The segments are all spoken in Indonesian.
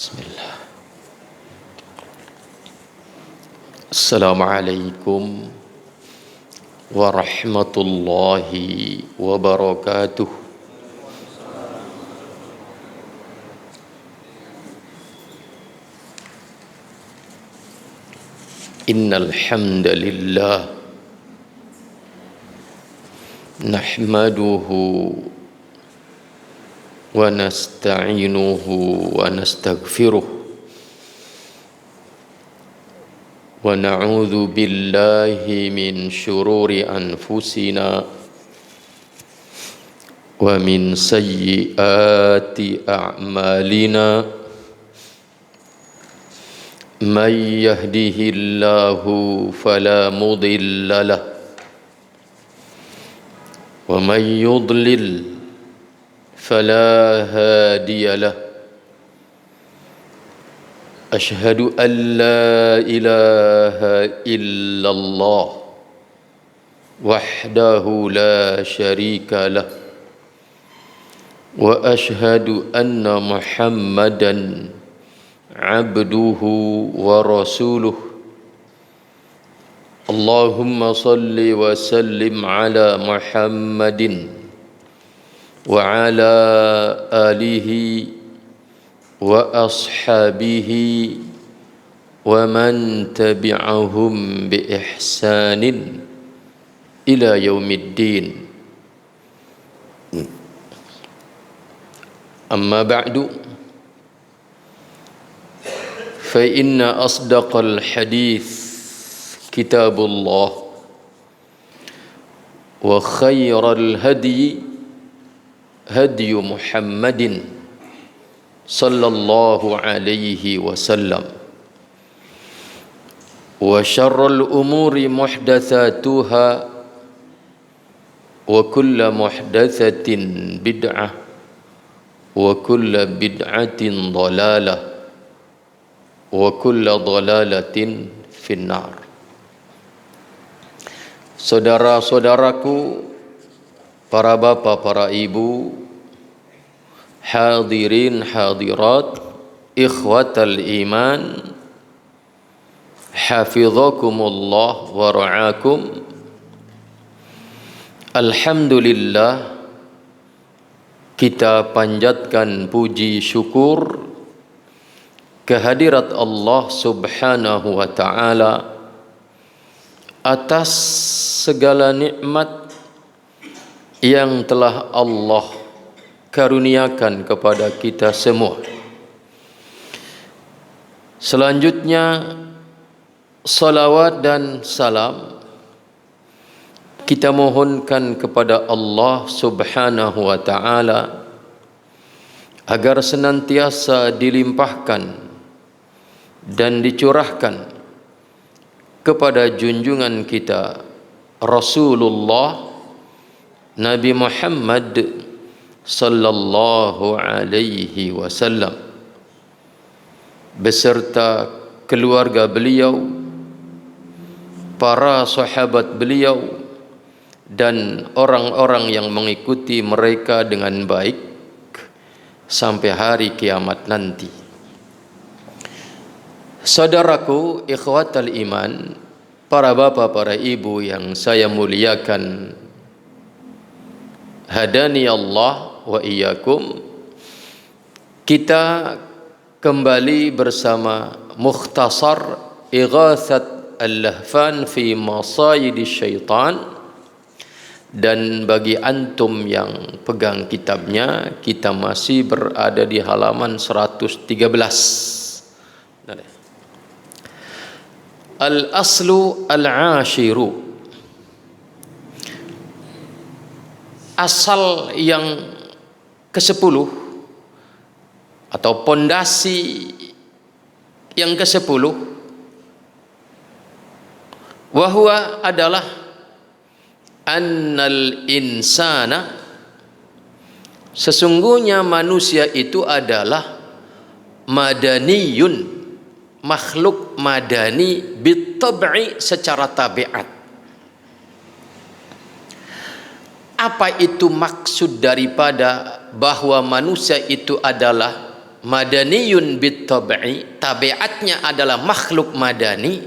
Bismillah. Assalamualaikum warahmatullahi wabarakatuh. Innal hamdalillah nahmaduhu wa nasta'inuhu wa nastaghfiruh wa na'udzu billahi min syururi anfusina wa min sayyiati a'malina may yahdihillahu fala mudilla lahu wa may yudlil فلا هادي له أشهد أن لا إله إلا الله وحده لا شريك له وأشهد أن محمدا عبده ورسوله اللهم صل وسلم على محمد وعلى آله وأصحابه ومن تبعهم بإحسان إلى يوم الدين أما بعد فإن أصدق الحديث كتاب الله وخير الهدي هدي محمد صلى الله عليه وسلم وشر الأمور محدثاتها وكل محدثة بدعة وكل بدعة ضلالة وكل ضلالة في النار. Saudara-saudaraku, para bapak, para ibu, hadirin hadirat, ikhwatal iman, hafizakumullah wa ra'akum. Alhamdulillah, kita panjatkan puji syukur kehadirat Allah Subhanahu wa taala atas segala nikmat yang telah Allah karuniakan kepada kita semua. Selanjutnya, salawat dan salam kita mohonkan kepada Allah Subhanahu wa taala agar senantiasa dilimpahkan dan dicurahkan kepada junjungan kita Rasulullah Nabi Muhammad sallallahu alaihi wasallam beserta keluarga beliau, para sahabat beliau dan orang-orang yang mengikuti mereka dengan baik sampai hari kiamat nanti. Saudaraku, ikhwatal iman, para bapak, para ibu yang saya muliakan, hadani Allah wa iyyakum. Kita kembali bersama Mukhtasar Ighatsat Al-Lahfan fi Masayidi Syaitan, dan bagi antum yang pegang kitabnya, kita masih berada di halaman 113. Al-aslu al-ashiru, asal yang ke-10 atau pondasi yang ke-10, wahwa adalah annal insana, sesungguhnya manusia itu adalah madaniyun, makhluk madani, bitab'i, secara tabiat. Apa itu maksud daripada bahwa manusia itu adalah madaniyun bit tab'i, tabiatnya adalah makhluk madani,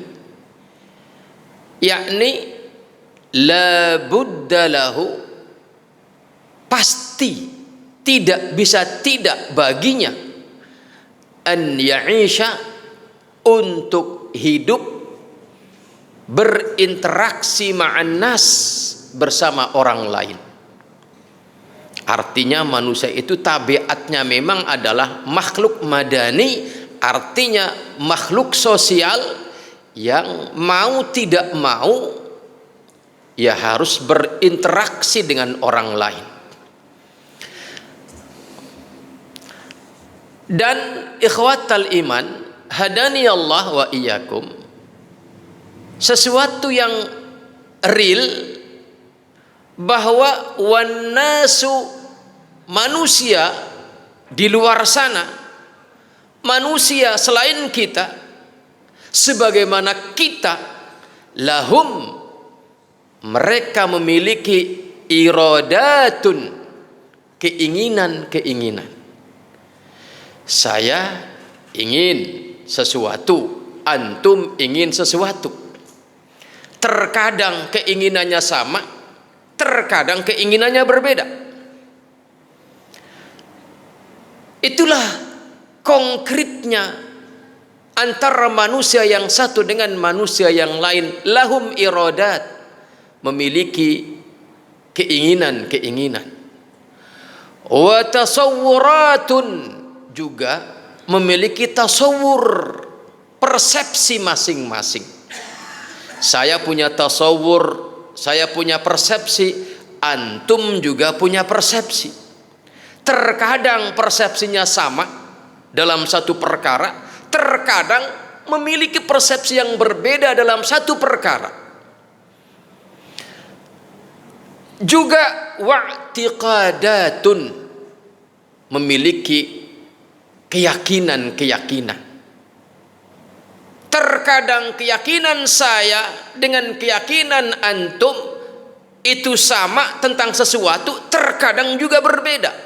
yakni la budda lahu, pasti tidak bisa tidak baginya, an ya'isha, untuk hidup berinteraksi ma'an nas, bersama orang lain. Artinya manusia itu tabiatnya memang adalah makhluk madani, artinya makhluk sosial yang mau tidak mau ya harus berinteraksi dengan orang lain. Dan ikhwatal iman, hadani Allah wa iyyakum, sesuatu yang real bahwa wannasu, manusia di luar sana, manusia selain kita, sebagaimana kita, lahum, mereka memiliki iradatun, keinginan-keinginan. Saya ingin sesuatu, antum ingin sesuatu. Terkadang keinginannya sama, terkadang keinginannya berbeda. Itulah konkretnya antara manusia yang satu dengan manusia yang lain. Lahum iradat, memiliki keinginan-keinginan. Wa tasawwuratun, juga memiliki tasawur, persepsi masing-masing. Saya punya tasawur, saya punya persepsi, antum juga punya persepsi. Terkadang persepsinya sama dalam satu perkara, terkadang memiliki persepsi yang berbeda dalam satu perkara. Juga wa'tiqadatun, memiliki keyakinan-keyakinan. Terkadang keyakinan saya dengan keyakinan antum itu sama tentang sesuatu, terkadang juga berbeda.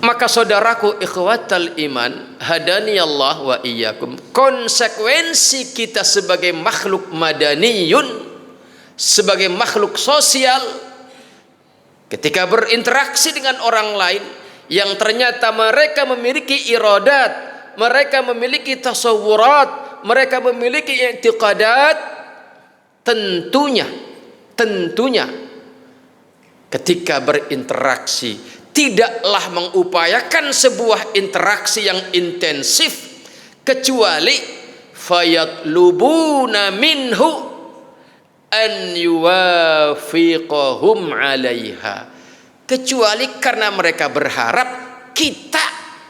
Maka saudaraku ikhwatal iman, hadani Allah wa iyyakum, konsekuensi kita sebagai makhluk madaniyun, sebagai makhluk sosial, ketika berinteraksi dengan orang lain yang ternyata mereka memiliki iradat, mereka memiliki tasawurat, mereka memiliki i'tiqadat, tentunya ketika berinteraksi tidaklah mengupayakan sebuah interaksi yang intensif kecuali fayatlubuna minhu an yuwafiqahum 'alaiha, kecuali karena mereka berharap kita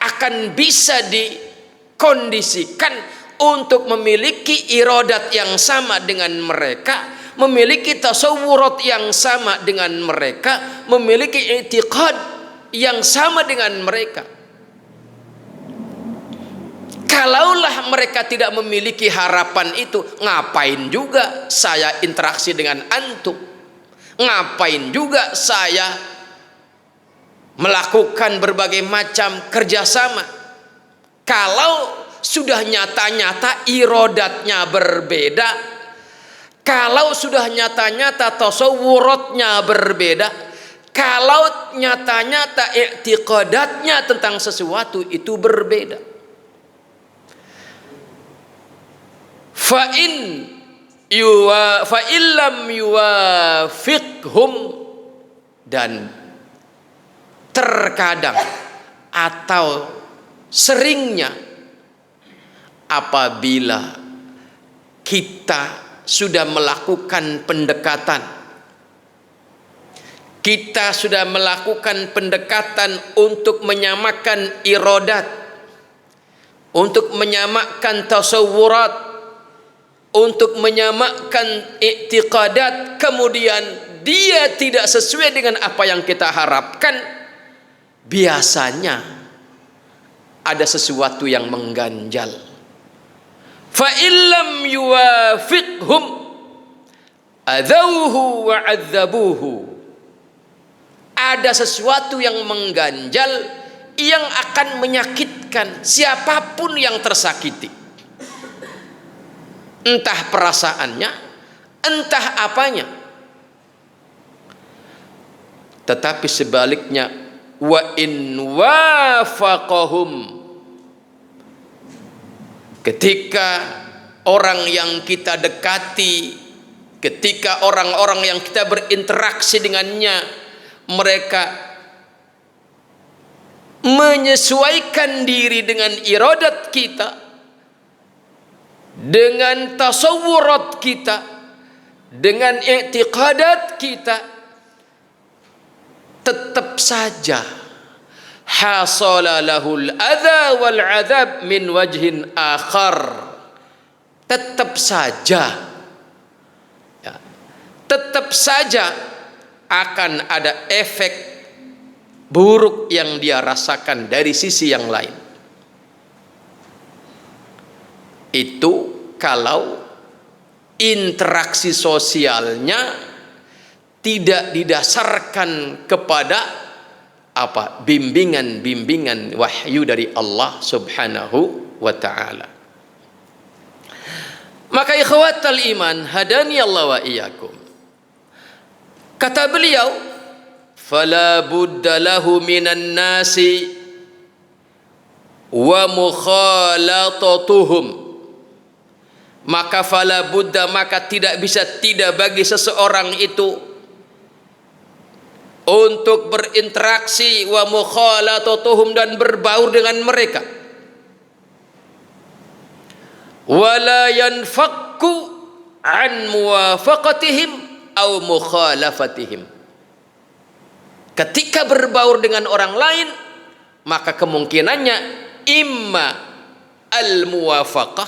akan bisa dikondisikan untuk memiliki iradat yang sama dengan mereka, memiliki tasawurat yang sama dengan mereka, memiliki i'tiqad yang sama dengan mereka. Kalaulah mereka tidak memiliki harapan itu, ngapain juga saya interaksi dengan antum? Ngapain juga saya melakukan berbagai macam kerjasama? Kalau sudah nyata-nyata iradatnya berbeda, kalau sudah nyata-nyata tasawuratnya berbeda, kalau nyata-nyata i'tiqadatnya tentang sesuatu itu berbeda. Fa illam yuwafiqhum, dan terkadang atau seringnya apabila kita sudah melakukan pendekatan, kita sudah melakukan pendekatan untuk menyamakan iradat, untuk menyamakan tasawurat, untuk menyamakan i'tiqadat, kemudian dia tidak sesuai dengan apa yang kita harapkan, biasanya ada sesuatu yang mengganjal. Fa illam yuwafiqhum adauhu wa adzabuhu, ada sesuatu yang mengganjal yang akan menyakitkan siapapun yang tersakiti, entah perasaannya, entah apanya. Tetapi sebaliknya, wa in wafaqahum, ketika orang yang kita dekati, ketika orang-orang yang kita berinteraksi dengannya, mereka menyesuaikan diri dengan iradat kita, dengan tasawurat kita, dengan i'tiqadat kita, tetap saja hasala lahul adza wal adzab min wajhin akhar. Tetap saja, ya, tetap saja akan ada efek buruk yang dia rasakan dari sisi yang lain. Itu kalau interaksi sosialnya tidak didasarkan kepada apa? Bimbingan wahyu dari Allah Subhanahu wa taala. Maka ikhwatal iman, hadani Allah wa iyyakum. Kata beliau, fala budda lahu minan nasi wa mukhalatatuhum. Maka fala budda, maka tidak bisa tidak bagi seseorang itu untuk berinteraksi, wa mukhalatatuhum, dan berbaur dengan mereka. Wala yanfakku an muwafaqatihim au mukhalafatihim. Ketika berbaur dengan orang lain, maka kemungkinannya imma al-muwafaqah,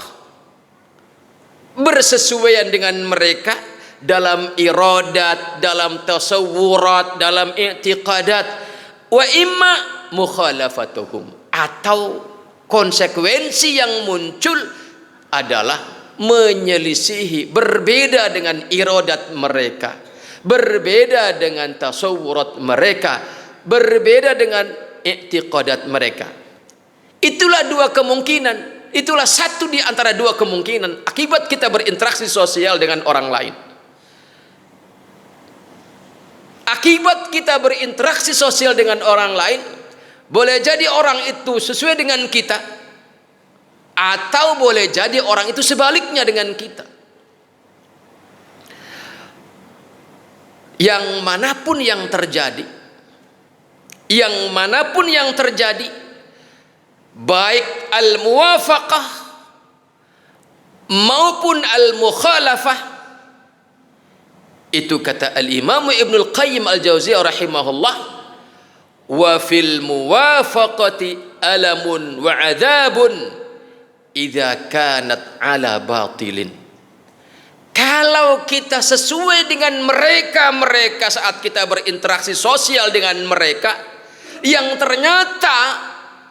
bersesuaian dengan mereka dalam iradat, dalam tasawurat, dalam i'tiqadat, wa imma mukhalafatuhum, atau konsekuensi yang muncul adalah menyelisihi, berbeda dengan iradat mereka, berbeda dengan tasawurat mereka, berbeda dengan i'tiqadat mereka. Itulah dua kemungkinan, itulah satu di antara dua kemungkinan akibat kita berinteraksi sosial dengan orang lain. Akibat kita berinteraksi sosial dengan orang lain, boleh jadi orang itu sesuai dengan kita, atau boleh jadi orang itu sebaliknya dengan kita. Yang manapun yang terjadi, baik al-muwafaqah maupun al-mukhalafah, itu kata al-Imam Ibnul Qayyim al-Jauziyah rahimahullah, wa fil muwafaqati alamun wa adzabun idza kanat ala batilin. Kalau kita sesuai dengan mereka saat kita berinteraksi sosial dengan mereka, yang ternyata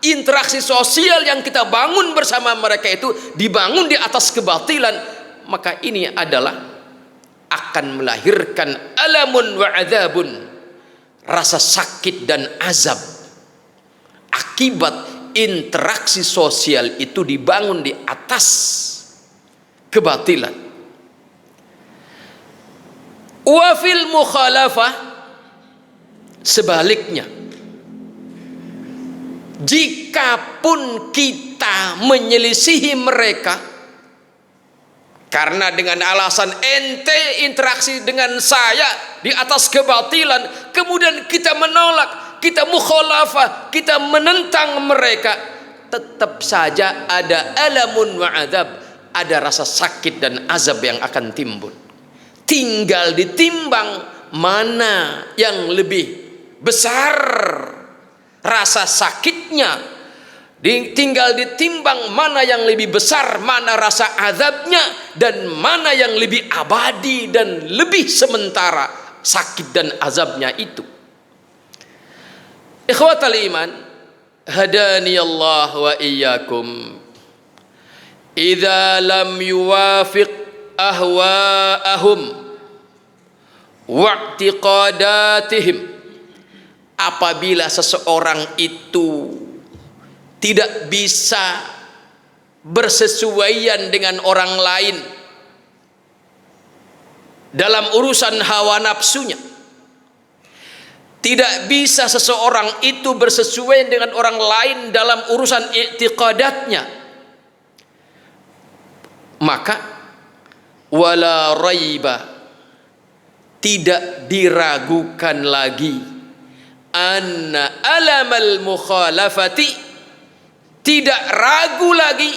interaksi sosial yang kita bangun bersama mereka itu dibangun di atas kebatilan, maka ini adalah akan melahirkan alamun wa adzabun, rasa sakit dan azab akibat interaksi sosial itu dibangun di atas kebatilan. Wa fil mukhalafah, sebaliknya, jikapun kita menyelisihi mereka karena dengan alasan ente interaksi dengan saya di atas kebatilan, kemudian kita menolak, kita mukhalafah, kita menentang mereka, tetap saja ada alamun wa adzab, ada rasa sakit dan azab yang akan timbul. Tinggal ditimbang mana yang lebih besar rasa sakitnya, tinggal ditimbang mana yang lebih besar, mana rasa azabnya, dan mana yang lebih abadi dan lebih sementara sakit dan azabnya itu. Ikhwatal iman, hadani Allah wa iyyakum, idza lam yuwafiq ahwa'ahum wa i'tiqadatihim apabila seseorang itu tidak bisa bersesuaian dengan orang lain dalam urusan hawa nafsunya, tidak bisa seseorang itu bersesuaian dengan orang lain dalam urusan i'tiqadatnya, maka wala raiba, tidak diragukan lagi, anna alamal mukhalafati, tidak ragu lagi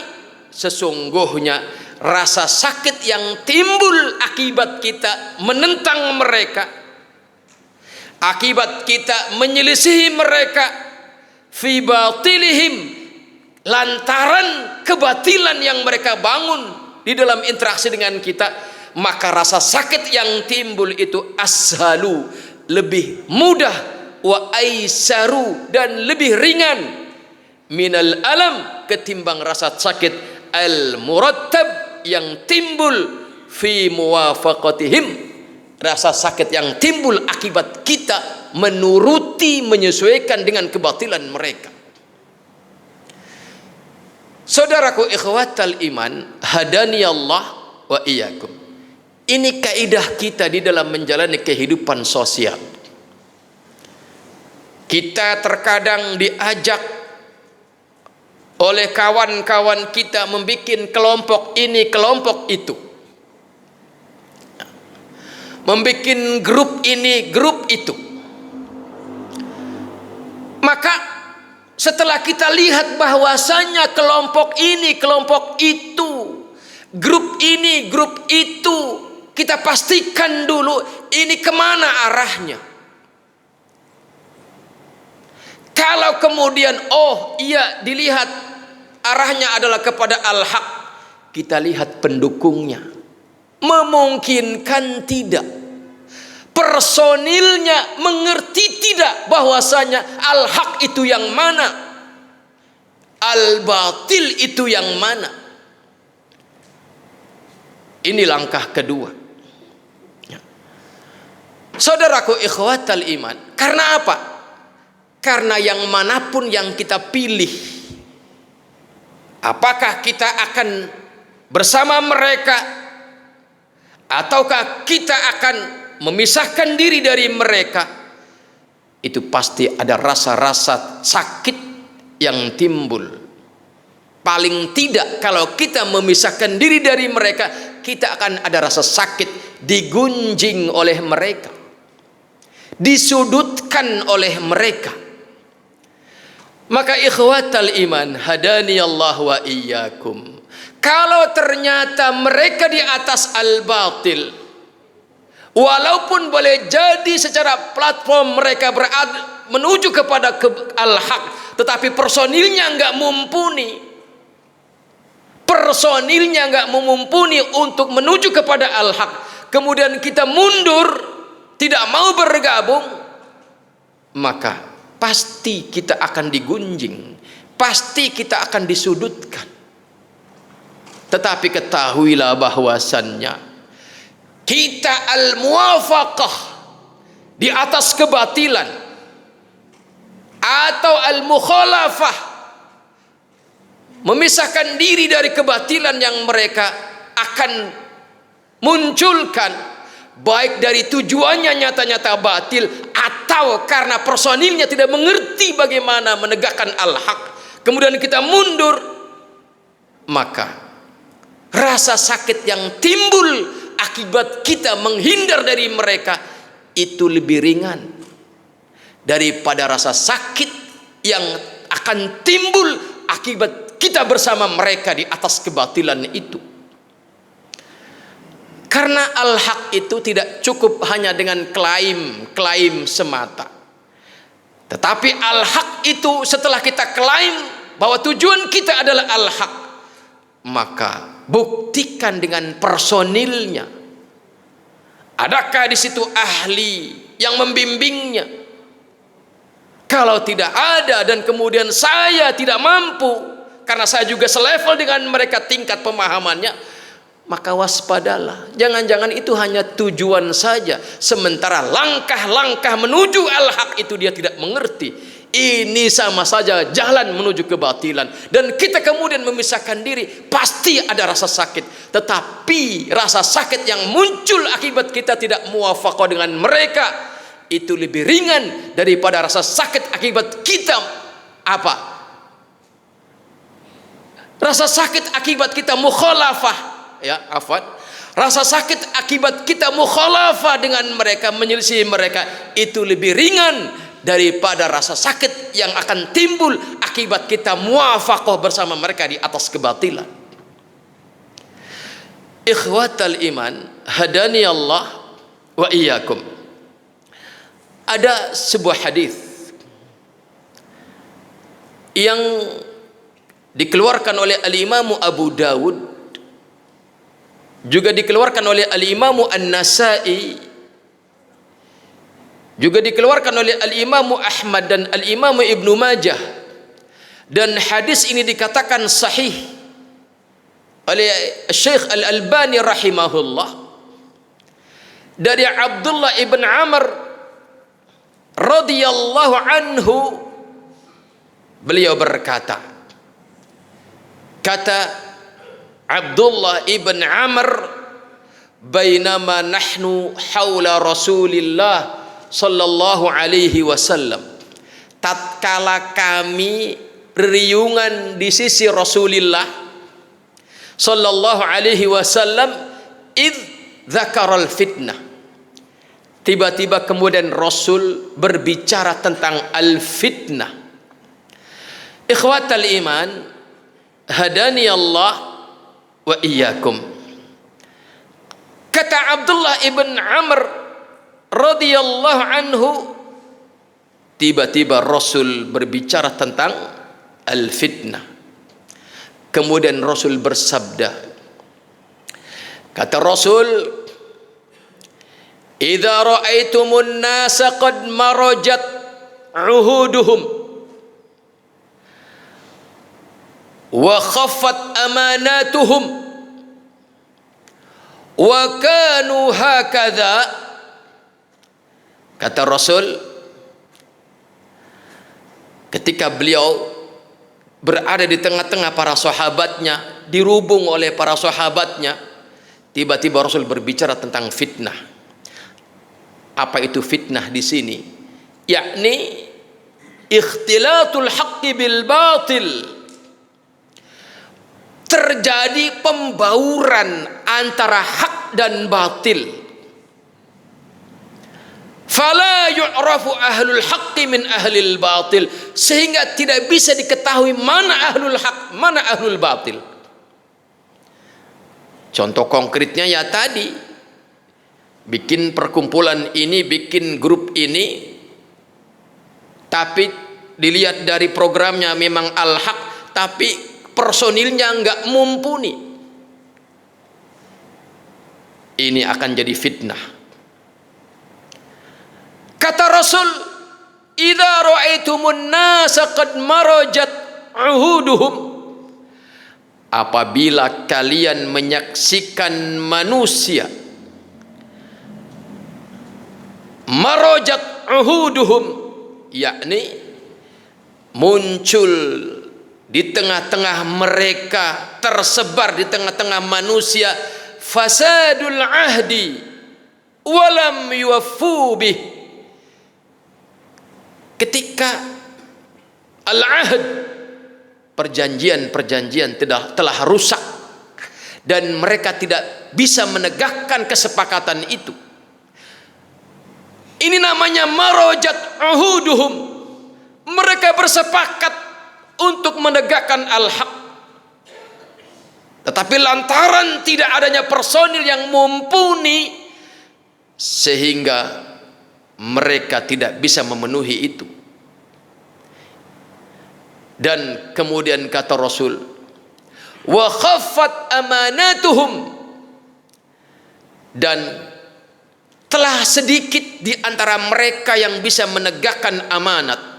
sesungguhnya rasa sakit yang timbul akibat kita menentang mereka, akibat kita menyelisihi mereka, fi batilihim, lantaran kebatilan yang mereka bangun di dalam interaksi dengan kita, maka rasa sakit yang timbul itu ashalu, lebih mudah, wa aisaru, dan lebih ringan, minal alam, ketimbang rasa sakit al murattab yang timbul fi muwafaqatihim, rasa sakit yang timbul akibat kita menuruti, menyesuaikan dengan kebatilan mereka. Saudaraku ikhwatal iman, hadani Allah wa iyyakum. Ini kaidah kita di dalam menjalani kehidupan sosial. Kita terkadang diajak oleh kawan-kawan kita membuat kelompok ini, kelompok itu, membuat grup ini, grup itu. Maka setelah kita lihat bahwasanya kelompok ini, kelompok itu, grup ini, grup itu, kita pastikan dulu ini kemana arahnya. Kalau kemudian oh iya dilihat arahnya adalah kepada al-haq, kita lihat pendukungnya, memungkinkan tidak, personilnya mengerti tidak bahwasanya al-haq itu yang mana, al-batil itu yang mana. Ini langkah kedua. Saudaraku ikhwatal iman, karena apa? Karena yang manapun yang kita pilih, apakah kita akan bersama mereka ataukah kita akan memisahkan diri dari mereka, itu pasti ada rasa-rasa sakit yang timbul. Paling tidak kalau kita memisahkan diri dari mereka, kita akan ada rasa sakit, digunjing oleh mereka, disudutkan oleh mereka. Maka ikhwatal iman, hadani Allah wa iyyakum, kalau ternyata mereka di atas al-batil, walaupun boleh jadi secara platform mereka berada menuju kepada al-haq, tetapi personilnya nggak mumpuni, personilnya nggak mumpuni untuk menuju kepada al-haq, kemudian kita mundur, tidak mau bergabung, maka pasti kita akan digunjing, pasti kita akan disudutkan. Tetapi ketahuilah bahwasannya kita al-muwafaqah di atas kebatilan atau al-mukhalafah, memisahkan diri dari kebatilan yang mereka akan munculkan, baik dari tujuannya nyata-nyata batil atau karena personilnya tidak mengerti bagaimana menegakkan al-haq, kemudian kita mundur, maka rasa sakit yang timbul akibat kita menghindar dari mereka itu lebih ringan daripada rasa sakit yang akan timbul akibat kita bersama mereka di atas kebatilan itu. Karena al-haq itu tidak cukup hanya dengan klaim semata. Tetapi al-haq itu setelah kita klaim bahwa tujuan kita adalah al-haq, maka buktikan dengan personilnya. Adakah di situ ahli yang membimbingnya? Kalau tidak ada dan kemudian saya tidak mampu, karena saya juga selevel dengan mereka tingkat pemahamannya, maka waspadalah. Jangan-jangan itu hanya tujuan saja, sementara langkah-langkah menuju al-haq itu dia tidak mengerti. Ini sama saja jalan menuju kebatilan, dan kita kemudian memisahkan diri, pasti ada rasa sakit. Tetapi rasa sakit yang muncul akibat kita tidak muwafaqah dengan mereka itu lebih ringan daripada rasa sakit akibat kita rasa sakit akibat kita mukhalafah, ya, afwan. Rasa sakit akibat kita mukhalafah dengan mereka, menyelisih mereka, itu lebih ringan daripada rasa sakit yang akan timbul akibat kita muwafaqah bersama mereka di atas kebatilan. Ikhwatal iman, hadani Allah wa iyyakum. Ada sebuah hadis yang dikeluarkan oleh Al-Imam Abu Dawud, juga dikeluarkan oleh Al-Imam An-Nasa'i, juga dikeluarkan oleh Al-Imam Ahmad dan Al-Imam Ibnu Majah, dan hadis ini dikatakan sahih oleh Syekh Al-Albani rahimahullah, dari Abdullah ibn Amr radhiyallahu anhu. Beliau berkata, kata Abdullah ibn Amr, bainama nahnu haula Rasulillah sallallahu alaihi wasallam, tatkala kami riungan di sisi Rasulullah sallallahu alaihi wasallam, id dzakaral fitnah, tiba-tiba kemudian Rasul berbicara tentang al-fitnah. Ikhwatal iman, hadani Allah wa iyyakum. Kata Abdullah ibn Amr radhiyallahu anhu, tiba-tiba Rasul berbicara tentang al-fitnah. Kemudian Rasul bersabda, kata Rasul, idza ra'aitumun nasa qad marajat uhuduhum wa khaffat amanatuhum wa kanu hakadha. Kata Rasul, ketika beliau berada di tengah-tengah para sahabatnya, dirubung oleh para sahabatnya, tiba-tiba Rasul berbicara tentang fitnah. Apa itu fitnah di sini? Yakni ikhtilatul haqqi bil batil. Terjadi pembauran antara hak dan batil. Fala yu'rafu ahlul haqqi min ahlil batil, sehingga tidak bisa diketahui mana ahlul haq, mana ahlul batil. Contoh konkretnya ya tadi, bikin perkumpulan ini, bikin grup ini, tapi dilihat dari programnya memang al-haq, tapi personilnya enggak mumpuni. Ini akan jadi fitnah. Kata Rasul, idza ra'aitumun nasa qad marajat uhuduhum, apabila kalian menyaksikan manusia marajat uhuduhum, yakni muncul di tengah-tengah mereka, tersebar di tengah-tengah manusia fasadul ahdi walam yuwaffu bih, ketika al-ahd, perjanjian-perjanjian telah rusak dan mereka tidak bisa menegakkan kesepakatan itu. Ini namanya marajat uhuduhum. Mereka bersepakat untuk menegakkan al-haq, tetapi lantaran tidak adanya personil yang mumpuni, sehingga mereka tidak bisa memenuhi itu. Dan kemudian kata Rasul, wa khaffat amanatuhum, dan telah sedikit di antara mereka yang bisa menegakkan amanat.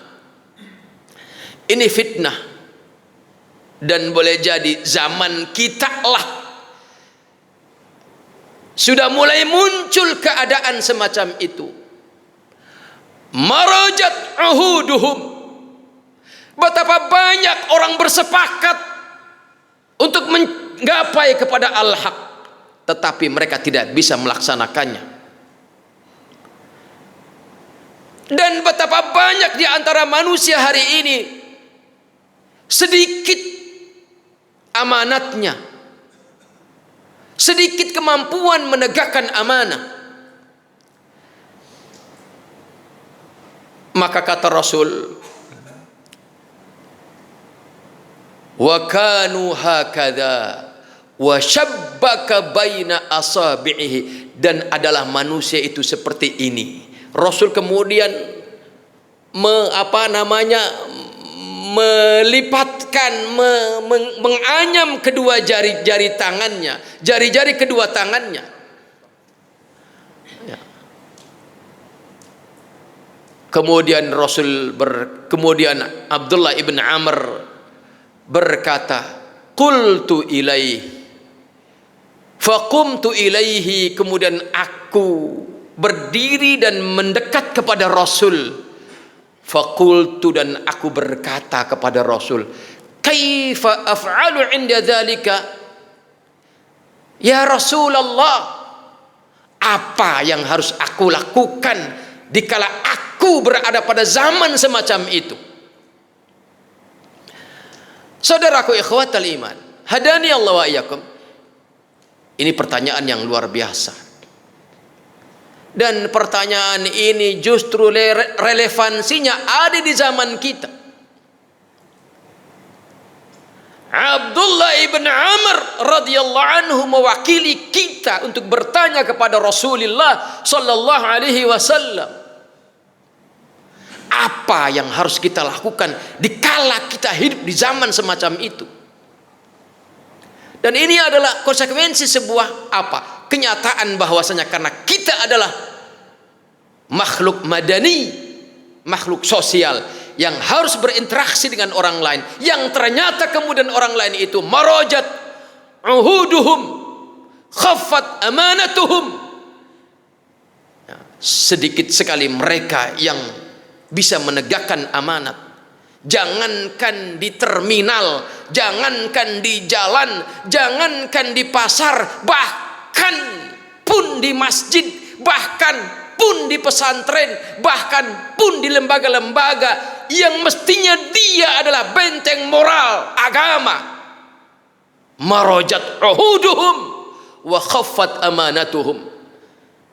Ini fitnah, dan boleh jadi zaman kita lah sudah mulai muncul keadaan semacam itu. Marajat uhuduhum, betapa banyak orang bersepakat untuk menggapai kepada al-haq, tetapi mereka tidak bisa melaksanakannya. Dan betapa banyak di antara manusia hari ini sedikit amanatnya, sedikit kemampuan menegakkan amanah. Maka kata Rasul, wa kanu hakadha wa syabbaka baina asabi'ihi, dan adalah manusia itu seperti ini. Rasul kemudian melipatkan, menganyam kedua jari-jari tangannya, jari-jari kedua tangannya. Ya. Kemudian kemudian Abdullah ibn Amr berkata, qultu ilaihi faqumtu ilaihi, kemudian aku berdiri dan mendekat kepada Rasul. Faqultu, dan aku berkata kepada Rasul, kaifa af'alu 'inda dzalika ya Rasulullah, apa yang harus aku lakukan dikala aku berada pada zaman semacam itu? Saudaraku ikhwatal iman, hadani Allah wa iyyakum, ini pertanyaan yang luar biasa. Dan pertanyaan ini justru relevansinya ada di zaman kita. Abdullah ibn Amr radhiyallahu anhu mewakili kita untuk bertanya kepada Rasulullah sallallahu alaihi wasallam, apa yang harus kita lakukan dikala kita hidup di zaman semacam itu. Dan ini adalah konsekuensi sebuah kenyataan bahwasanya karena kita adalah makhluk madani, makhluk sosial yang harus berinteraksi dengan orang lain, yang ternyata kemudian orang lain itu marajat uhuduhum, khaffat amanatuhum. Sedikit sekali mereka yang bisa menegakkan amanat. Jangankan di terminal, jangankan di jalan, jangankan di pasar, bahkan pun di masjid, bahkan pun di pesantren, bahkan pun di lembaga-lembaga yang mestinya dia adalah benteng moral agama, marajat uhuduhum wa khaffat amanatuhum.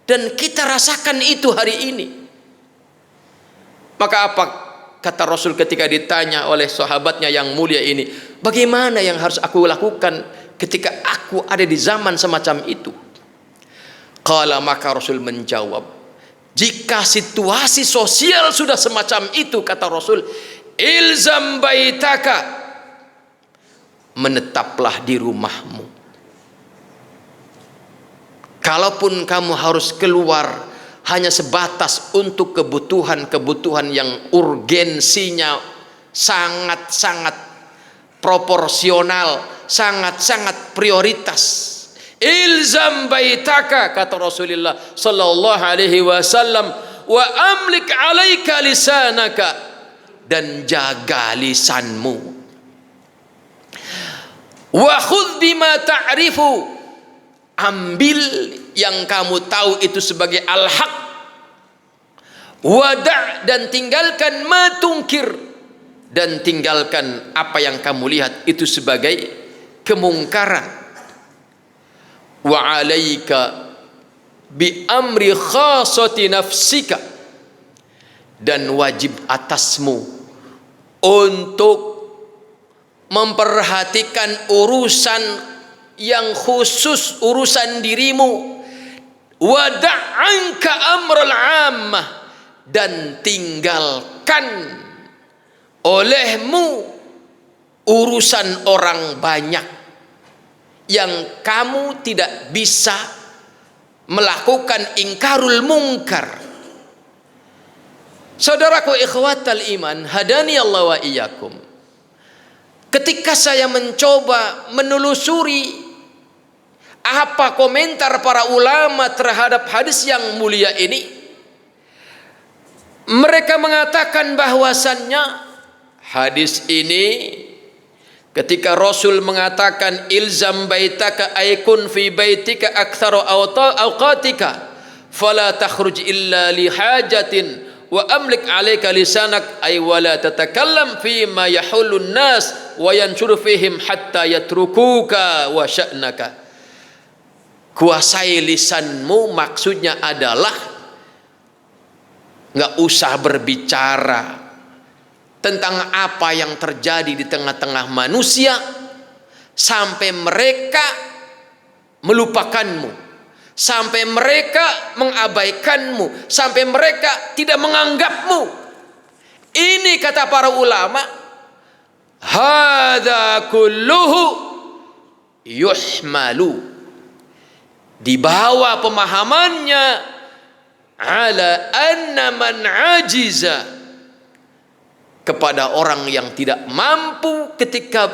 Dan kita rasakan itu hari ini. Maka apa kata Rasul ketika ditanya oleh sahabatnya yang mulia ini, bagaimana yang harus aku lakukan ketika aku ada di zaman semacam itu? Qala, maka Rasul menjawab, jika situasi sosial sudah semacam itu, kata Rasul, ilzam baitaka, menetaplah di rumahmu. Kalaupun kamu harus keluar hanya sebatas untuk kebutuhan-kebutuhan yang urgensinya sangat-sangat proporsional, sangat-sangat prioritas. Ilzam baitaka, kata Rasulullah sallallahu alaihi wasallam, wa amlik alaika lisanaka, dan jaga lisanmu. Wa khudh bima ta'rifu, ambil yang kamu tahu itu sebagai al-haq. Wada', dan tinggalkan matungkir, dan tinggalkan apa yang kamu lihat itu sebagai kemungkaran. Wa 'alaika bi amri khassati nafsika, dan wajib atasmu untuk memperhatikan urusan yang khusus, urusan dirimu. Wada'anka amral 'ammah, dan tinggalkan olehmu urusan orang banyak yang kamu tidak bisa melakukan ingkarul mungkar. Saudaraku ikhwatal iman, hadani Allah wa iyyakum, ketika saya mencoba menelusuri Apa komentar para ulama terhadap hadis yang mulia ini? Mereka mengatakan bahwasannya hadis ini, ketika Rasul mengatakan ilzam baitaka aykun fi baitika aktsaru awqatika fala takhruj illa li hajatin wa amlik 'alaika lisanak ay wala tatakallam fi ma yahulun nas wa yanshur fihim hatta yatrukuka wa sya'naka. Kuasai lisanmu, maksudnya adalah nggak usah berbicara tentang apa yang terjadi di tengah-tengah manusia sampai mereka melupakanmu, sampai mereka mengabaikanmu, sampai mereka tidak menganggapmu. Ini kata para ulama, hadza kulluhu yuhmalu, dibawa pemahamannya ala anna man ajiza, kepada orang yang tidak mampu ketika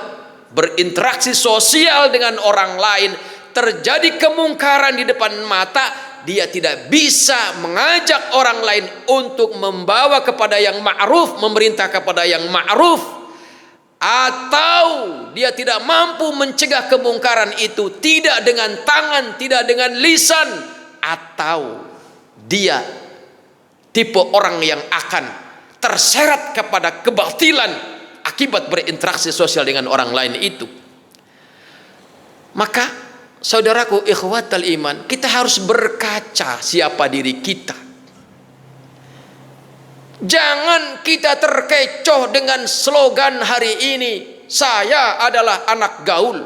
berinteraksi sosial dengan orang lain, terjadi kemungkaran di depan mata, dia tidak bisa mengajak orang lain untuk membawa kepada yang ma'ruf, memerintah kepada yang ma'ruf, atau dia tidak mampu mencegah kemungkaran itu, tidak dengan tangan, tidak dengan lisan, atau dia tipe orang yang akan terseret kepada kebatilan akibat berinteraksi sosial dengan orang lain itu. Maka saudaraku ikhwatal iman, kita harus berkaca siapa diri kita. Jangan kita terkecoh dengan slogan hari ini, saya adalah anak gaul,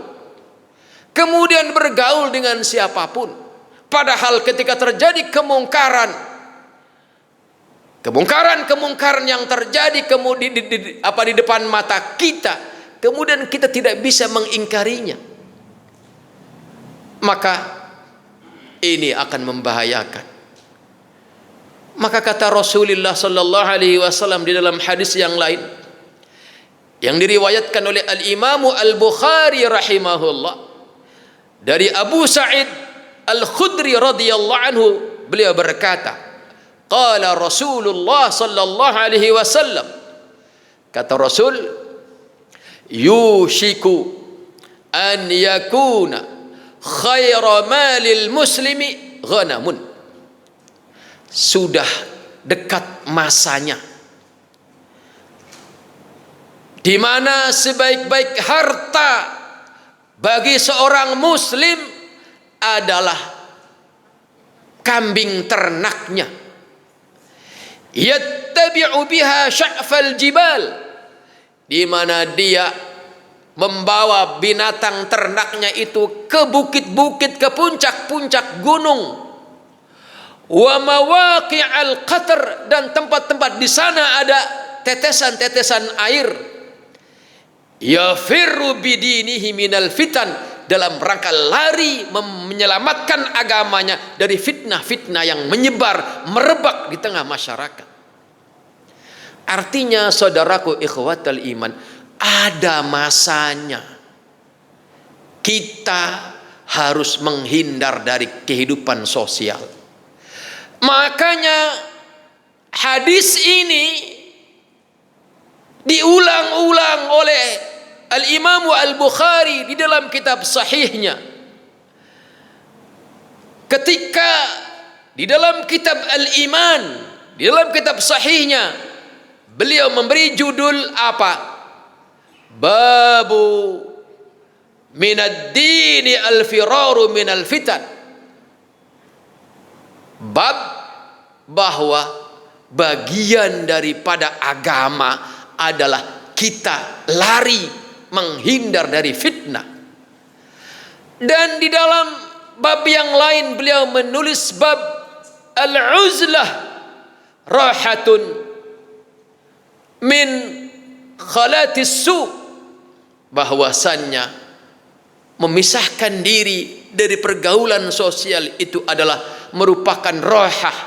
kemudian bergaul dengan siapapun. Padahal ketika terjadi kemungkaran yang terjadi kemudian di depan mata kita, kemudian kita tidak bisa mengingkarinya, maka ini akan membahayakan. Maka kata Rasulullah sallallahu alaihi wasallam di dalam hadis yang lain yang diriwayatkan oleh Al-Imam Al-Bukhari rahimahullah dari Abu Sa'id Al-Khudri radhiyallahu anhu, beliau berkata, qala Rasulullah sallallahu alaihi wasallam, kata Rasul, yushiku an yakuna khaira malil muslimi ghanamun, sudah dekat masanya di mana sebaik-baik harta bagi seorang muslim adalah kambing ternaknya, yattabi'u biha sya'fal jibal, di mana dia membawa binatang ternaknya itu ke bukit-bukit, ke puncak-puncak gunung, wa mawaqi'al qatr, dan tempat-tempat di sana ada tetesan-tetesan air, yafirru bidinihi minal fitan, dalam rangka lari menyelamatkan agamanya dari fitnah-fitnah yang menyebar merebak di tengah masyarakat. Artinya saudaraku ikhwatal iman, ada masanya kita harus menghindar dari kehidupan sosial. Makanya hadis ini diulang-ulang oleh Al-Imam Al-Bukhari di dalam kitab sahihnya. Ketika di dalam kitab Al-Iman, di dalam kitab sahihnya, beliau memberi judul apa? Babu minad dini al-firaru minal fitan. Bab bahwa bagian daripada agama adalah kita lari menghindar dari fitnah. Dan di dalam bab yang lain beliau menulis bab al-uzlah rahatun min khalatis su, bahwasannya memisahkan diri dari pergaulan sosial itu adalah merupakan rohah,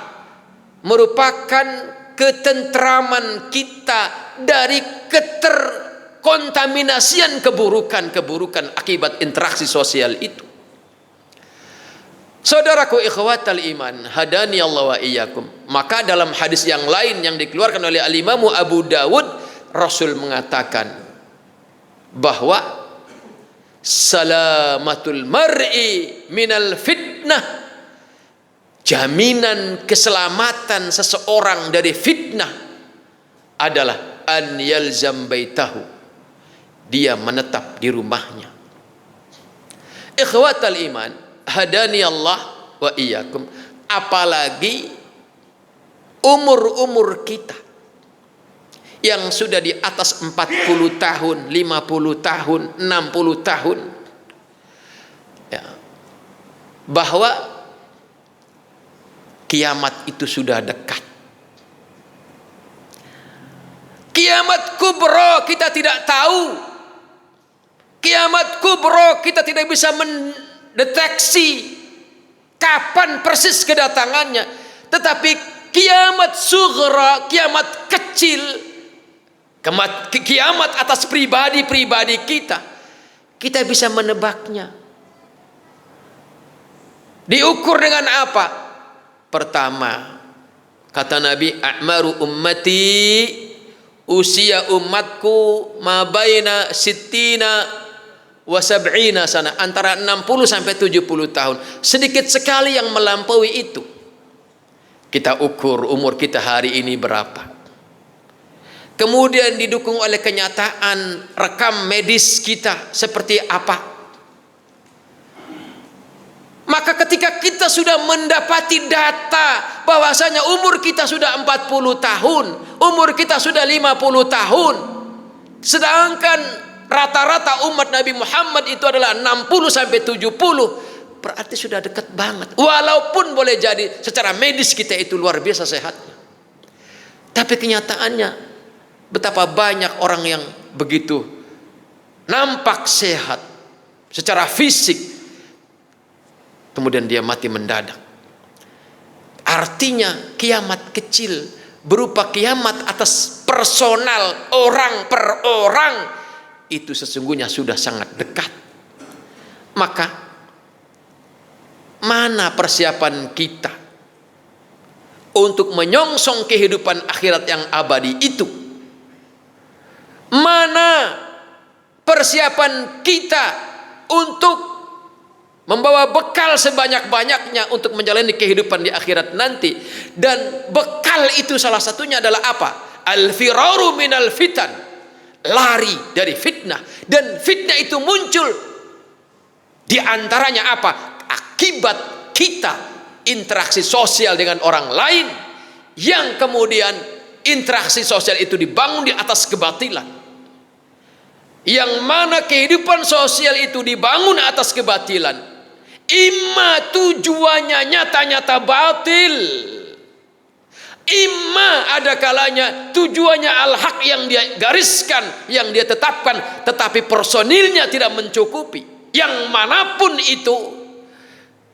merupakan ketentraman kita dari keterkontaminasian keburukan-keburukan akibat interaksi sosial itu. Saudaraku ikhwatal iman, hadani Allah wa iyyakum. Maka dalam hadis yang lain yang dikeluarkan oleh Al-Imam Abu Dawud, Rasul mengatakan bahwa salamatul mar'i minal fitnah, jaminan keselamatan seseorang dari fitnah adalah an yalzam baitahu, dia menetap di rumahnya. Ikhwatal iman, hadani Allah wa iyyakum. Apalagi umur-umur kita yang sudah di atas 40 tahun, 50 tahun, 60 tahun, ya, bahwa kiamat itu sudah dekat. Kiamat kubro kita tidak tahu. Kiamat kubro kita tidak bisa mendeteksi kapan persis kedatangannya. Tetapi kiamat sughra, kiamat kecil, kiamat atas pribadi-pribadi kita bisa menebaknya. Diukur dengan apa? Pertama, kata Nabi, a'maru ummati, usia umatku mabaina sittina wa sab'ina sana, antara 60 sampai 70 tahun. Sedikit sekali yang melampaui itu. Kita ukur umur kita hari ini berapa. Kemudian didukung oleh kenyataan rekam medis kita seperti apa. Maka ketika kita sudah mendapati data bahwasanya umur kita sudah 40 tahun, umur kita sudah 50 tahun, sedangkan rata-rata umat Nabi Muhammad itu adalah 60 sampai 70, berarti sudah dekat banget. Walaupun boleh jadi secara medis kita itu luar biasa sehatnya, tapi kenyataannya betapa banyak orang yang begitu nampak sehat secara fisik, kemudian dia mati mendadak. Artinya kiamat kecil berupa kiamat atas personal, orang per orang, itu sesungguhnya sudah sangat dekat. Maka mana persiapan kita untuk menyongsong kehidupan akhirat yang abadi itu? Mana persiapan kita untuk membawa bekal sebanyak-banyaknya untuk menjalani kehidupan di akhirat nanti? Dan bekal itu salah satunya adalah apa? Al-firaru minal fitan, lari dari fitnah. Dan fitnah itu muncul di antaranya apa? Akibat kita interaksi sosial dengan orang lain, yang kemudian interaksi sosial itu dibangun di atas kebatilan, yang mana kehidupan sosial itu dibangun atas kebatilan. Imma tujuannya nyata-nyata batil, imma ada kalanya tujuannya al-haq yang dia gariskan, yang dia tetapkan, tetapi personilnya tidak mencukupi. Yang manapun itu,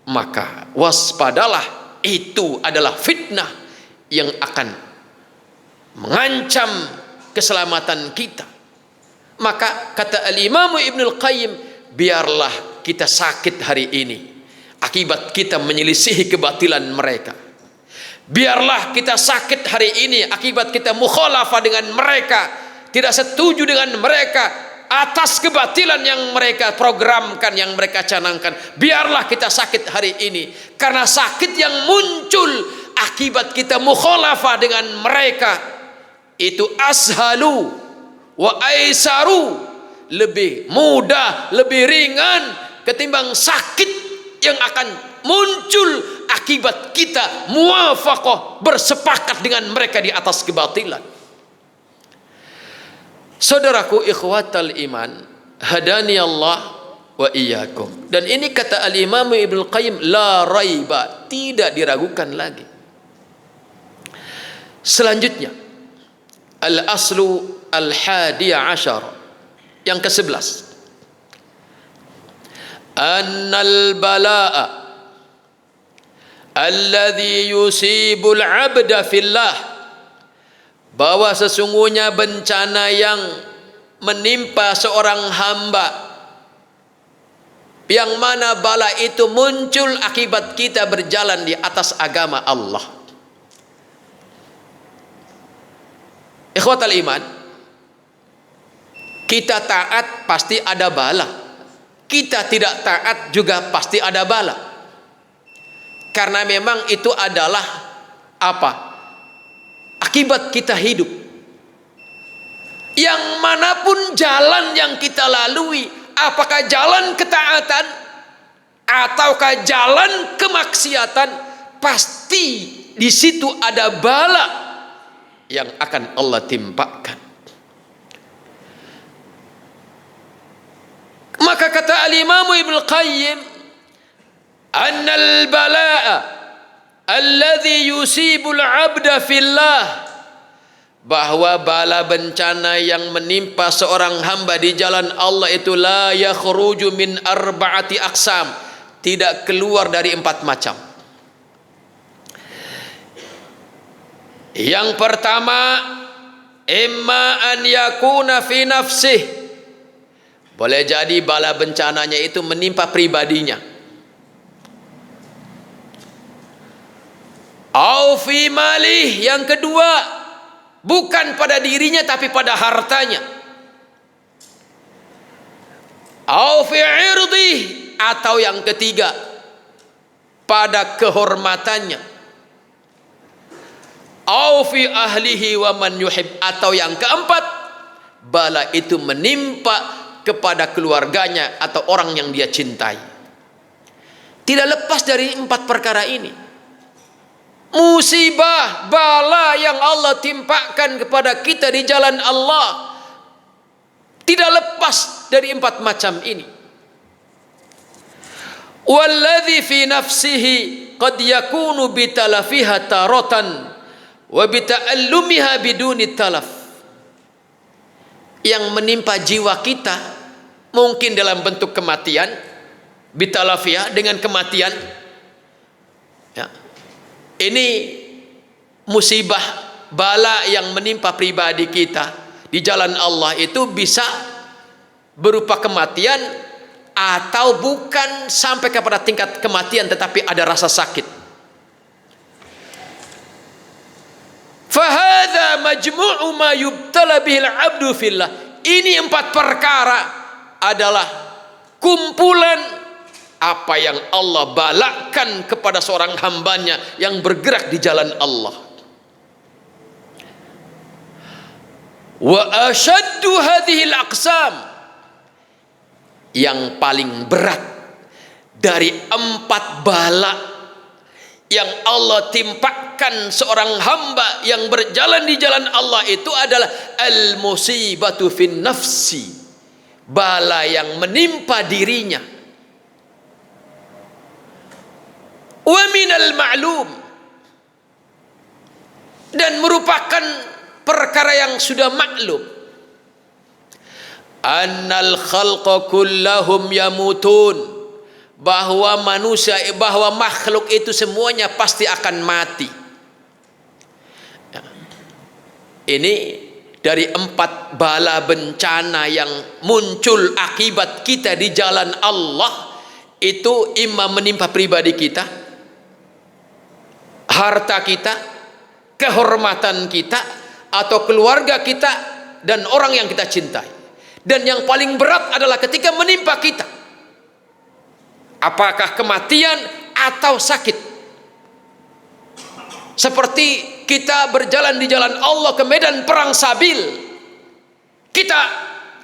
maka waspadalah, itu adalah fitnah yang akan mengancam keselamatan kita. Maka kata Al-Imam Ibnul Qayyim, biarlah kita sakit hari ini akibat kita menyelisihi kebatilan mereka. Biarlah kita sakit hari ini akibat kita mukhalafah dengan mereka, tidak setuju dengan mereka atas kebatilan yang mereka programkan, yang mereka canangkan. Biarlah kita sakit hari ini karena sakit yang muncul akibat kita mukhalafah dengan mereka itu ashalu wa aisaru, lebih mudah, lebih ringan ketimbang sakit yang akan muncul akibat kita muwafaqah, bersepakat dengan mereka di atas kebatilan. Saudaraku ikhwatal iman, hadani Allah wa iyyakum. Dan ini kata Al-Imam Ibnul Qayyim, la raiba, tidak diragukan lagi. Selanjutnya, al-aslu al-hadiya ashar, yang ke-11, annal bala'a alladhi yusibul abda fillah, bahwa sesungguhnya bencana yang menimpa seorang hamba yang mana bala itu muncul akibat kita berjalan di atas agama Allah. Ikhwatal iman, kita taat pasti ada bala, kita tidak taat juga pasti ada bala, karena memang itu adalah apa? Akibat kita hidup. Yang manapun jalan yang kita lalui, apakah jalan ketaatan ataukah jalan kemaksiatan, pasti di situ ada bala yang akan Allah timpakan. Maka kata al-Imam Ibnu Qayyim, annal balaa alladhi yusibul abda fillah, bahwa bala bencana yang menimpa seorang hamba di jalan Allah itu la yakhruju min arba'ati aqsam, tidak keluar dari 4 macam. Yang pertama, imma an yakuna fi nafsih, boleh jadi bala bencananya itu menimpa pribadinya, au fi malih, yang kedua bukan pada dirinya tapi pada hartanya, au fi irdih, atau yang ketiga pada kehormatannya, au fi ahlihi wa man yuhib, atau yang keempat bala itu menimpa kepada keluarganya atau orang yang dia cintai. Tidak lepas dari 4 perkara ini. Musibah, bala yang Allah timpakan kepada kita di jalan Allah tidak lepas dari 4 macam ini. Walladzi fi nafsihi qad yakunu bitalafiha taratan wa bita'allumiha biduni talaf. Yang menimpa jiwa kita mungkin dalam bentuk kematian, bitalafiha, dengan kematian. Ya. Ini musibah, bala yang menimpa pribadi kita di jalan Allah itu bisa berupa kematian, atau bukan sampai kepada tingkat kematian tetapi ada rasa sakit. Fahadha majmu'u ma yubtala bihil abdu fillah. Ini 4 perkara adalah kumpulan apa yang Allah balakan kepada seorang hambanya yang bergerak di jalan Allah. Wa ashaddu hadhil aqsam, yang paling berat dari 4 bala yang Allah timpakan seorang hamba yang berjalan di jalan Allah itu adalah al-musibatu fin nafsi, bala yang menimpa dirinya. Wa minal ma'lum, dan merupakan perkara yang sudah maklum, annal khalqa kullahum yamutun, bahwa manusia, bahwa makhluk itu semuanya pasti akan mati. Ini dari 4 bala bencana yang muncul akibat kita di jalan Allah itu, imma menimpa pribadi kita, harta kita, kehormatan kita, atau keluarga kita dan orang yang kita cintai. Dan yang paling berat adalah ketika menimpa kita, apakah kematian atau sakit. Seperti kita berjalan di jalan Allah ke medan perang Sabil, kita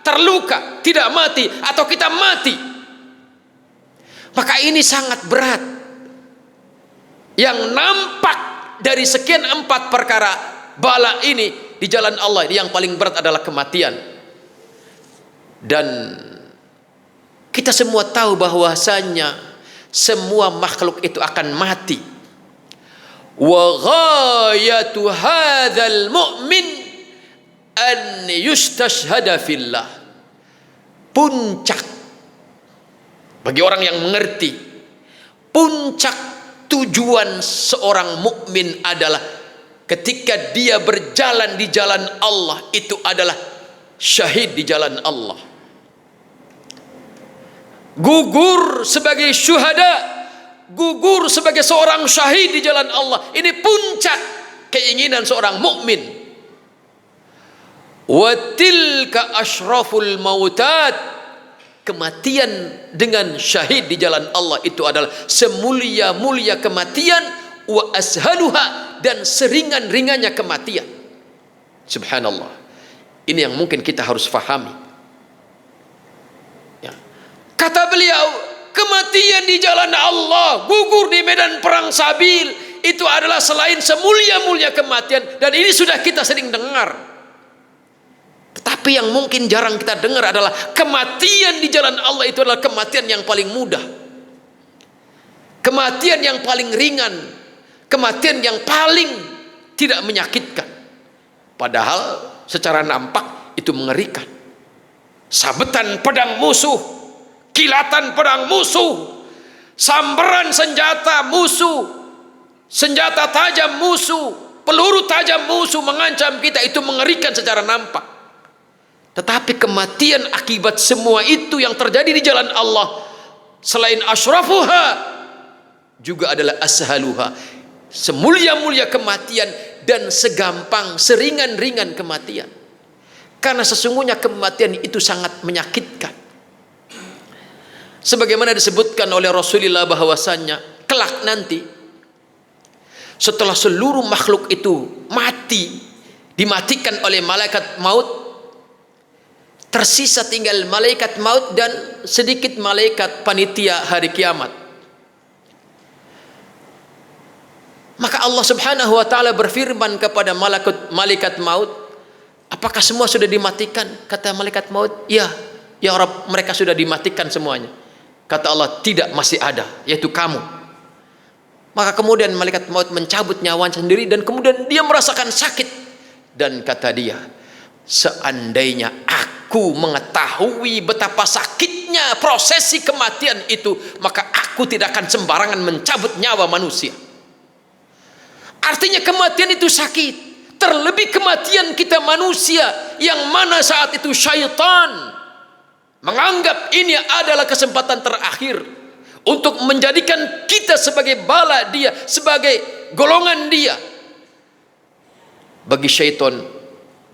terluka, tidak mati, atau kita mati, maka ini sangat berat. Yang nampak dari sekian 4 perkara bala ini di jalan Allah, yang paling berat adalah kematian. Dan kita semua tahu bahwasanya semua makhluk itu akan mati. Wa ghayatu hadzal mu'min an yustashhada fillah. Puncak bagi orang yang mengerti, puncak tujuan seorang mukmin adalah ketika dia berjalan di jalan Allah itu adalah syahid di jalan Allah. gugur sebagai syuhada, gugur sebagai seorang syahid di jalan Allah. Ini puncak keinginan seorang mukmin. Wa tilka asyraful mautat, kematian dengan syahid di jalan Allah itu adalah semulia-mulia kematian, wa ashaluha, dan seringan-ringannya kematian. Subhanallah. Ini yang mungkin kita harus fahami. Ya. Kata beliau, kematian di jalan Allah, gugur di medan perang sabil, itu adalah selain semulia-mulia kematian, dan ini sudah kita sering dengar. Tetapi yang mungkin jarang kita dengar adalah kematian di jalan Allah itu adalah kematian yang paling mudah, kematian yang paling ringan, kematian yang paling tidak menyakitkan. Padahal secara nampak itu mengerikan. Sabetan pedang musuh, kilatan pedang musuh, sambaran senjata musuh, senjata tajam musuh, peluru tajam musuh mengancam kita, itu mengerikan secara nampak. Tetapi kematian akibat semua itu yang terjadi di jalan Allah, selain asyrafuha, juga adalah ashaluha, semulia-mulia kematian dan segampang, seringan-ringan kematian. Karena sesungguhnya kematian itu sangat menyakitkan. Sebagaimana disebutkan oleh Rasulullah bahwasannya kelak nanti, setelah seluruh makhluk itu mati, dimatikan oleh malaikat maut, tersisa tinggal malaikat maut dan sedikit malaikat panitia hari kiamat. Maka Allah Subhanahu wa taala berfirman kepada malaikat maut, apakah semua sudah dimatikan? Kata malaikat maut, ya Rabb, mereka sudah dimatikan semuanya. Kata Allah, tidak, masih ada, yaitu kamu. Maka kemudian malaikat maut mencabut nyawanya sendiri, dan kemudian dia merasakan sakit. Dan kata dia, seandainya aku mengetahui betapa sakitnya prosesi kematian itu, maka aku tidak akan sembarangan mencabut nyawa manusia. Artinya kematian itu sakit. Terlebih kematian kita manusia, yang mana saat itu syaitan menganggap ini adalah kesempatan terakhir untuk menjadikan kita sebagai bala dia, sebagai golongan dia. Bagi syaitan,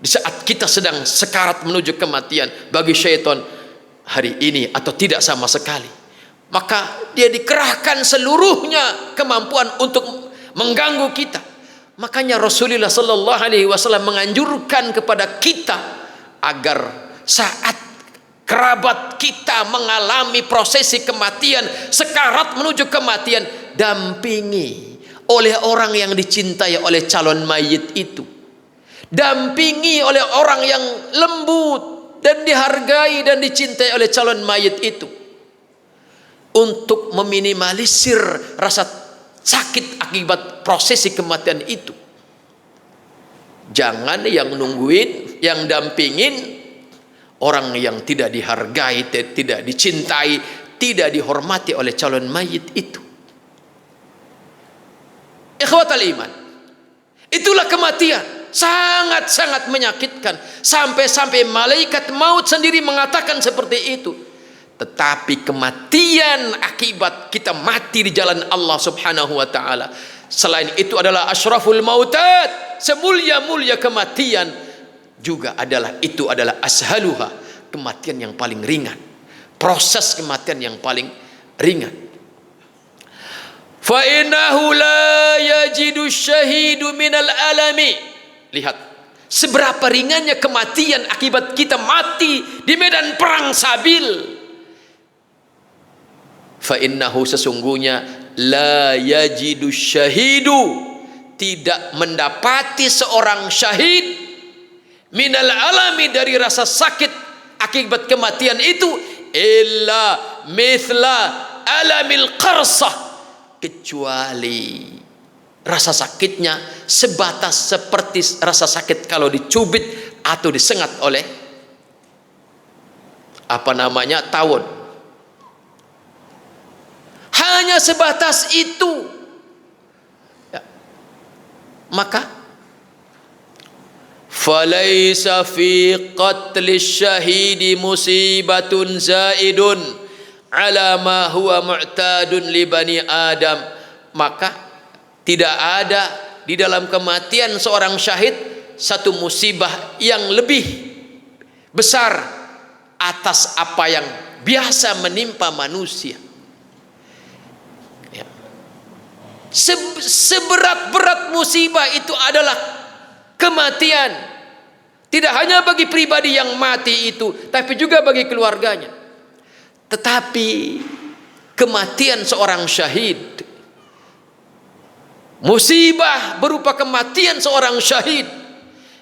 di saat kita sedang sekarat menuju kematian, bagi syaitan hari ini atau tidak sama sekali, maka dia dikerahkan seluruhnya kemampuan untuk mengganggu kita. Makanya Rasulullah sallallahu alaihi wasallam menganjurkan kepada kita agar saat kerabat kita mengalami prosesi kematian, sekarat menuju kematian, dampingi oleh orang yang dicintai oleh calon mayit itu, dampingi oleh orang yang lembut dan dihargai dan dicintai oleh calon mayit itu, untuk meminimalisir rasa sakit akibat prosesi kematian itu. Jangan yang nungguin, yang dampingin orang yang tidak dihargai, tidak dicintai, tidak dihormati oleh calon mayit itu. Ikhwatal iman, itulah kematian, sangat-sangat menyakitkan, sampai-sampai malaikat maut sendiri mengatakan seperti itu. Tetapi kematian akibat kita mati di jalan Allah Subhanahu wa taala, selain itu adalah asyraful mautat, semulia-mulia kematian, juga adalah ashaluha, kematian yang paling ringan, proses kematian yang paling ringan. Fa innahu la yajidu syahidu minal alami. Lihat seberapa ringannya kematian akibat kita mati di medan perang sabil. Fa innahu, sesungguhnya, la yajidu syahidu, tidak mendapati seorang syahid, minal alami, dari rasa sakit akibat kematian itu, illa mithla alamil qarsah, kecuali rasa sakitnya sebatas seperti rasa sakit kalau dicubit atau disengat oleh tawon. Hanya sebatas itu. Ya. Maka falaisa fi qatli syahidi musibatun zaidun ala ma huwa mu'tadun li bani Adam, maka tidak ada di dalam kematian seorang syahid satu musibah yang lebih besar atas apa yang biasa menimpa manusia. Ya. Seberat-berat musibah itu adalah kematian. Tidak hanya bagi pribadi yang mati itu, tapi juga bagi keluarganya. Tetapi kematian seorang syahid, musibah berupa kematian seorang syahid,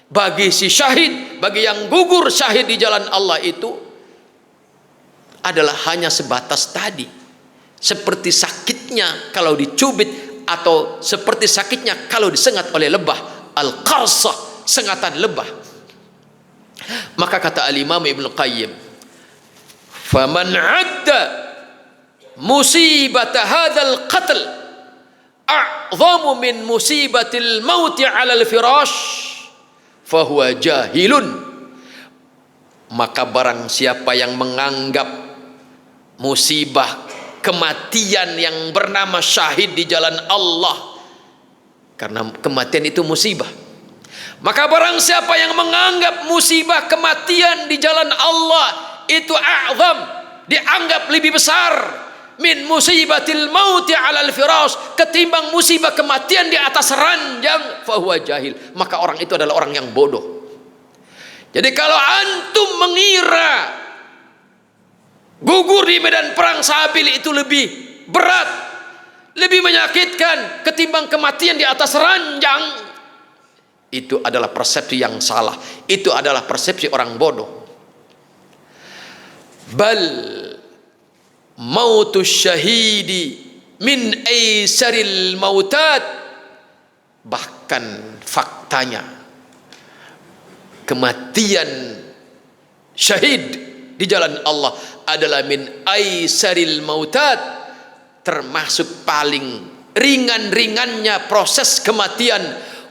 bagi si syahid, bagi yang gugur syahid di jalan Allah itu adalah hanya sebatas tadi, seperti sakitnya kalau dicubit, atau seperti sakitnya kalau disengat oleh lebah, al-qarsah, sengatan lebah. Maka kata al-Imam Ibnu Qayyim, faman adda musibata hadzal qatl a'zamu min musibatil maut 'ala al-firash fahuwa jahilun. Maka barang siapa yang menganggap musibah kematian yang bernama syahid di jalan Allah, karena kematian itu musibah, maka barang siapa yang menganggap musibah kematian di jalan Allah itu a'zam, dianggap lebih besar min musibatil mauti 'alal firash, ketimbang musibah kematian di atas ranjang, fahuwa jahil, maka orang itu adalah orang yang bodoh. Jadi kalau antum mengira gugur di medan perang Sabil itu lebih berat, lebih menyakitkan ketimbang kematian di atas ranjang, itu adalah persepsi yang salah. Itu adalah persepsi orang bodoh. Bal mautus syahidi min aisaril mautat, bahkan faktanya kematian syahid di jalan Allah adalah min aisaril mautat, termasuk paling ringan-ringannya proses kematian,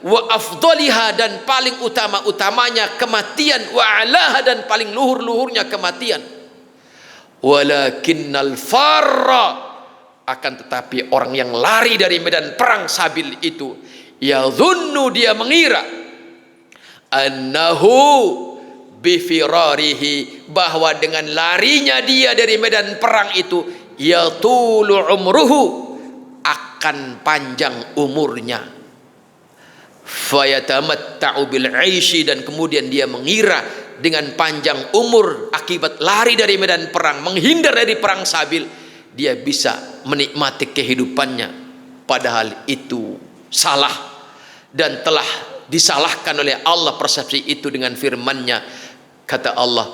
wa afdaliha, dan paling utama-utamanya kematian, wa alaha, dan paling luhur-luhurnya kematian. Walakinnal farra, akan tetapi orang yang lari dari medan perang Sabil itu, yadhunnu, dia mengira, annahu bifirarihi, bahwa dengan larinya dia dari medan perang itu, yatulu umruhu, akan panjang umurnya, fayatamatta'u bil 'aishi, dan kemudian dia mengira dengan panjang umur akibat lari dari medan perang, menghindar dari perang Sabil, dia bisa menikmati kehidupannya. Padahal itu salah dan telah disalahkan oleh Allah persepsi itu dengan firman-Nya. Kata Allah,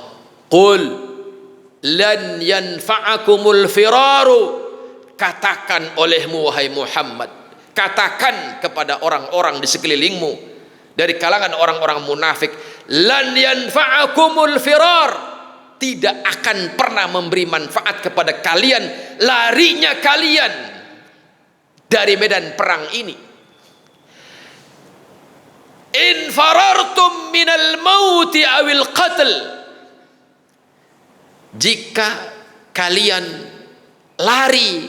qul lan yanfa'akumul firaru, katakan olehmu wahai Muhammad, katakan kepada orang-orang di sekelilingmu dari kalangan orang-orang munafik, lan yanfa'akumul firar, tidak akan pernah memberi manfaat kepada kalian larinya kalian dari medan perang ini. In farartum minal mauti awil qatl, jika kalian lari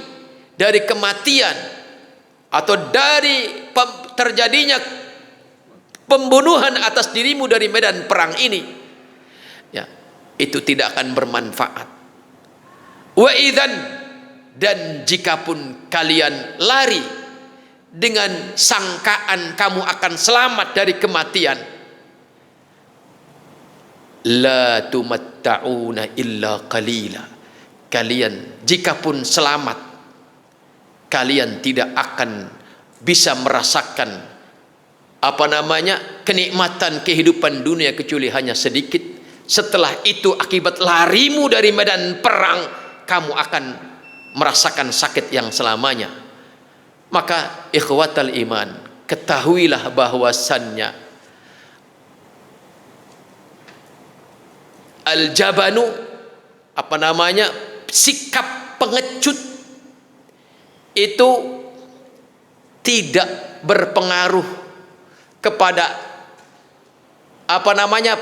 dari kematian atau dari terjadinya pembunuhan atas dirimu dari medan perang ini, ya, itu tidak akan bermanfaat. Wa idzan, dan jikapun kalian lari dengan sangkaan kamu akan selamat dari kematian, la tumatta'una illa qalila, kalian jikapun selamat, kalian tidak akan bisa merasakan kenikmatan kehidupan dunia kecuali hanya sedikit. Setelah itu akibat larimu dari medan perang, kamu akan merasakan sakit yang selamanya. Maka ikhwatal iman, ketahuilah bahwasannya al-jabanu, sikap pengecut itu tidak berpengaruh kepada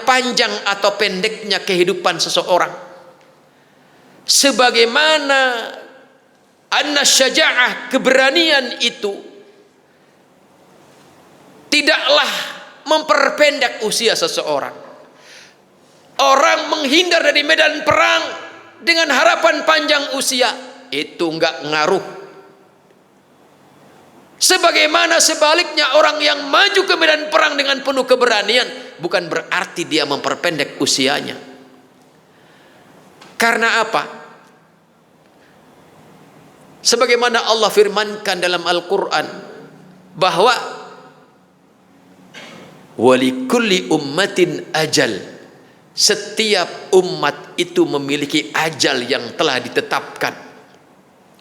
panjang atau pendeknya kehidupan seseorang. sebagaimana anna syaja'ah, keberanian itu tidaklah memperpendek usia seseorang. Orang menghindar dari medan perang dengan harapan panjang usia, itu enggak ngaruh. Sebagaimana sebaliknya, orang yang maju ke medan perang dengan penuh keberanian bukan berarti dia memperpendek usianya. Karena apa? Sebagaimana Allah firmankan dalam Al-Quran bahwa walikulli ummatin ajal, setiap umat itu memiliki ajal yang telah ditetapkan.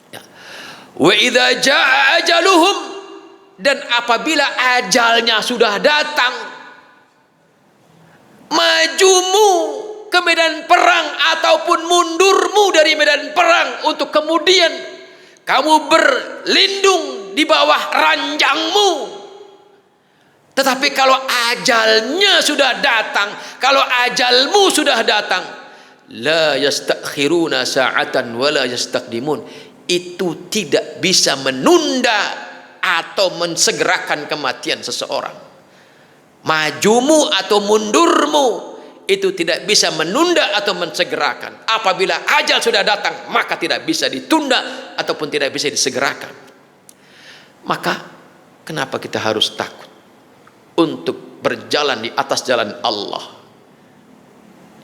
Ya. Wa idza jaa ajaluhum, dan apabila ajalnya sudah datang, majumu ke medan perang ataupun mundurmu dari medan perang untuk kemudian kamu berlindung di bawah ranjangmu. Tetapi kalau ajalnya sudah datang, kalau ajalmu sudah datang, la yastakhiruna sa'atan wa la yastaqdimun, itu tidak bisa menunda atau mensegerakan kematian seseorang. Majumu atau mundurmu itu tidak bisa menunda atau mensegerakan. Apabila ajal sudah datang, maka tidak bisa ditunda ataupun tidak bisa disegerakan. Maka kenapa kita harus takut untuk berjalan di atas jalan Allah?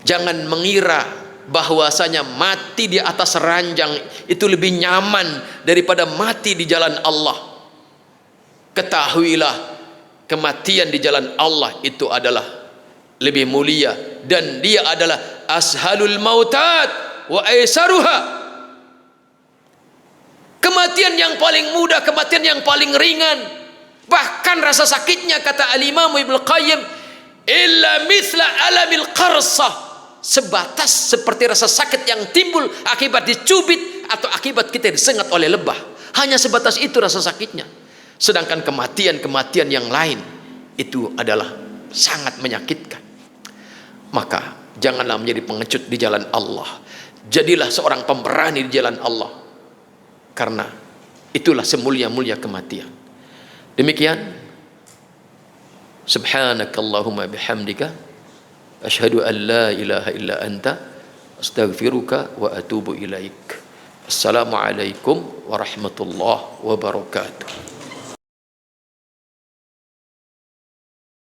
Jangan mengira bahwasanya mati di atas ranjang itu lebih nyaman daripada mati di jalan Allah. Ketahuilah, kematian di jalan Allah itu adalah lebih mulia, dan dia adalah ashalul mautat wa aisaruha. Kematian yang paling mudah, kematian yang paling ringan. Bahkan rasa sakitnya, kata Al-Imam Ibnu Qayyim, illa mithla alamil qarsah, sebatas seperti rasa sakit yang timbul akibat dicubit atau akibat kita disengat oleh lebah. Hanya sebatas itu rasa sakitnya. Sedangkan kematian-kematian yang lain itu adalah sangat menyakitkan. Maka janganlah menjadi pengecut di jalan Allah. Jadilah seorang pemberani di jalan Allah, karena itulah semulia-mulia kematian. Demikian, subhanakallahumma bihamdika asyhadu an la ilaha illa anta astaghfiruka wa atubu ilaik. Assalamualaikum warahmatullahi wabarakatuh.